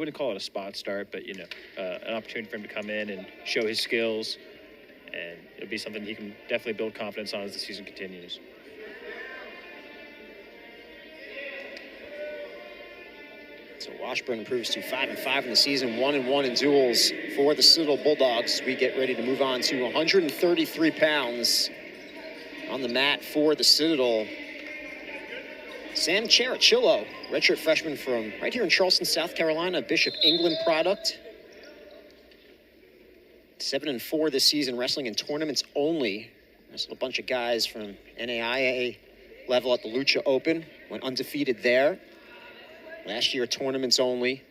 wouldn't call it a spot start, but, you know, an opportunity for him to come in and show his skills. And it'll be something he can definitely build confidence on as the season continues. So Washburn improves to 5-5 in the season, 1-1 in duels for the Citadel Bulldogs. We get ready to move on to 133 pounds on the mat for the Citadel. Sam Cherichello, redshirt freshman from right here in Charleston, South Carolina, Bishop England product. 7-4 this season, wrestling in tournaments only. Wrestled a bunch of guys from NAIA level at the Lucha Open, went undefeated there. Last year, tournaments only.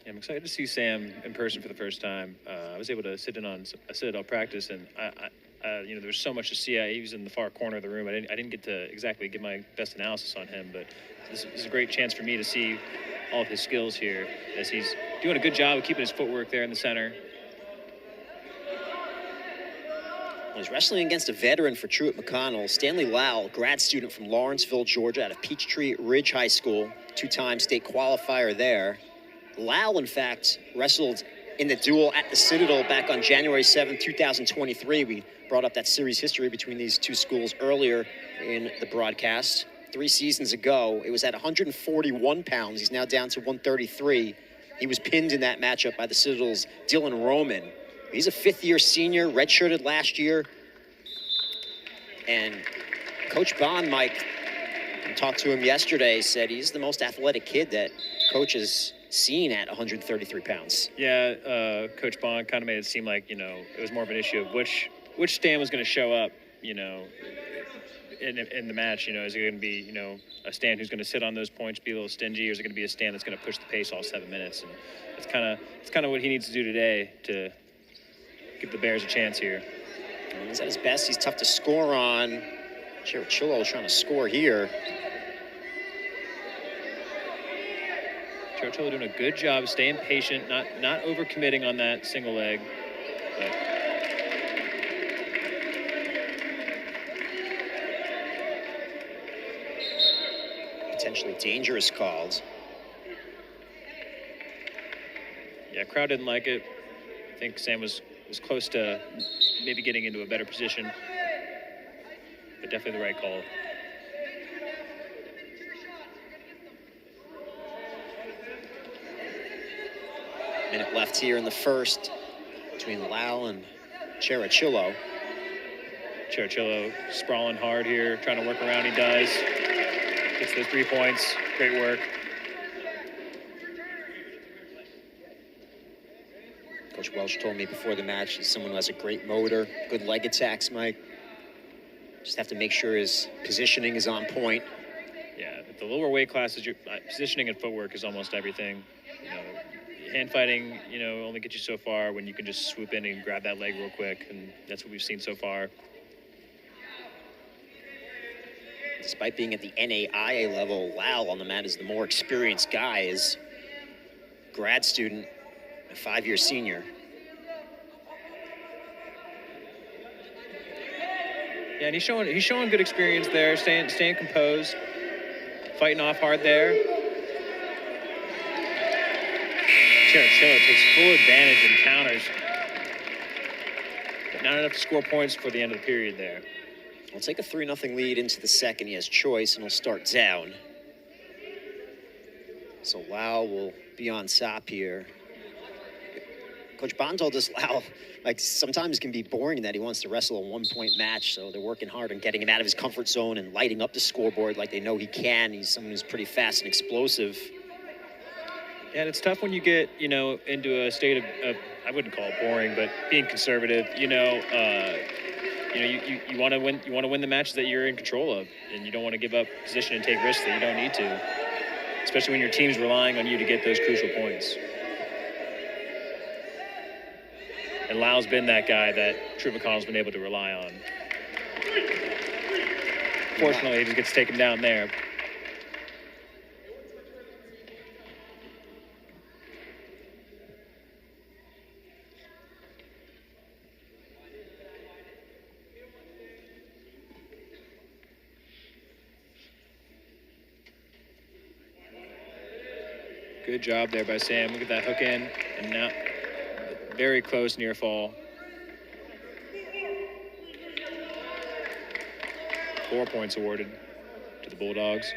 Yeah, I'm excited to see Sam in person for the first time. I was able to sit in on a Citadel practice, and you know, there was so much to see. He was in the far corner of the room. I didn't get to exactly give my best analysis on him, but this is a great chance for me to see all of his skills here, as he's doing a good job of keeping his footwork there in the center. He's wrestling against a veteran for Truett McConnell, Stanley Lal, grad student from Lawrenceville, Georgia, out of Peachtree Ridge High School, two-time state qualifier there. Lal, in fact, wrestled in the duel at the Citadel back on January 7th, 2023. We brought up that series history between these two schools earlier in the broadcast. 3 seasons ago, it was at 141 pounds. He's now down to 133. He was pinned in that matchup by the Citadel's Dylan Roman. He's a fifth-year senior, redshirted last year. And Coach Bond, Mike, I talked to him yesterday, said he's the most athletic kid that Coach has seen at 133 pounds. Yeah, Coach Bond kind of made it seem like, you know, it was more of an issue of which Stan was going to show up, you know, in the match. You know, is it going to be, you know, a Stan who's going to sit on those points, be a little stingy, or is it going to be a Stan that's going to push the pace all 7 minutes? And it's kind of what he needs to do today to give the Bears a chance here. And he's at his best. He's tough to score on. Cherichello is trying to score here. Cherichello doing a good job of staying patient, not overcommitting on that single leg. But potentially dangerous calls. Yeah, crowd didn't like it. I think Sam was close to maybe getting into a better position, but definitely the right call. Minute left here in the first between Lal and Cherichello. Cherichello sprawling hard here, trying to work around. He does. Gets those 3 points. Great work. Coach Welch told me before the match he's someone who has a great motor, good leg attacks, Mike. Just have to make sure his positioning is on point. Yeah, at the lower weight classes, your positioning and footwork is almost everything. You know, hand fighting, you know, only gets you so far when you can just swoop in and grab that leg real quick, and that's what we've seen so far. Despite being at the NAIA level, Lal on the mat is the more experienced guy, is grad student, a 5-year senior. Yeah, and he's showing good experience there, staying composed, fighting off hard there. Cherichello takes full advantage and counters, but not enough to score points for the end of the period there. We'll take a 3-0 lead into the second. He has choice, and he'll start down. So Lal will be on top here. Coach Bond told us Lal, like, sometimes can be boring in that he wants to wrestle a 1-point match, so they're working hard on getting him out of his comfort zone and lighting up the scoreboard like they know he can. He's someone who's pretty fast and explosive. Yeah, and it's tough when you get, you know, into a state of I wouldn't call it boring, but being conservative. You know, you want to win. You want to win the matches that you're in control of, and you don't want to give up position and take risks that you don't need to, especially when your team's relying on you to get those crucial points. And Lal's been that guy that Truett McConnell's been able to rely on. Fortunately, he just gets taken down there. Good job there by Sam. Look at that hook in, and now very close near fall. 4 points awarded to the Bulldogs.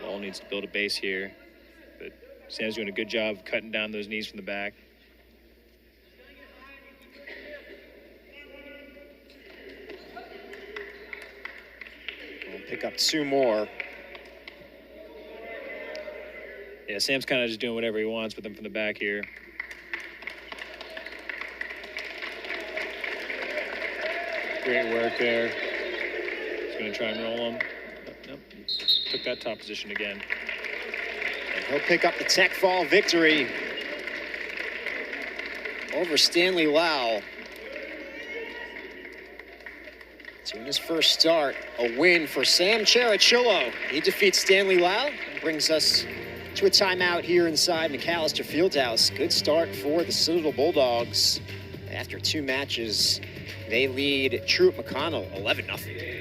Lal needs to build a base here, but Sam's doing a good job cutting down those knees from the back. We'll pick up 2 more. Yeah, Sam's kind of just doing whatever he wants with them from the back here. Great work there. He's going to try and roll him. Nope. Took that top position again. And he'll pick up the tech fall victory over Stanley Lal. So in his first start, a win for Sam Cherichello. He defeats Stanley Lal and brings us to a timeout here inside McAllister Fieldhouse. Good start for the Citadel Bulldogs. After 2 matches, they lead Truett McConnell 11-0.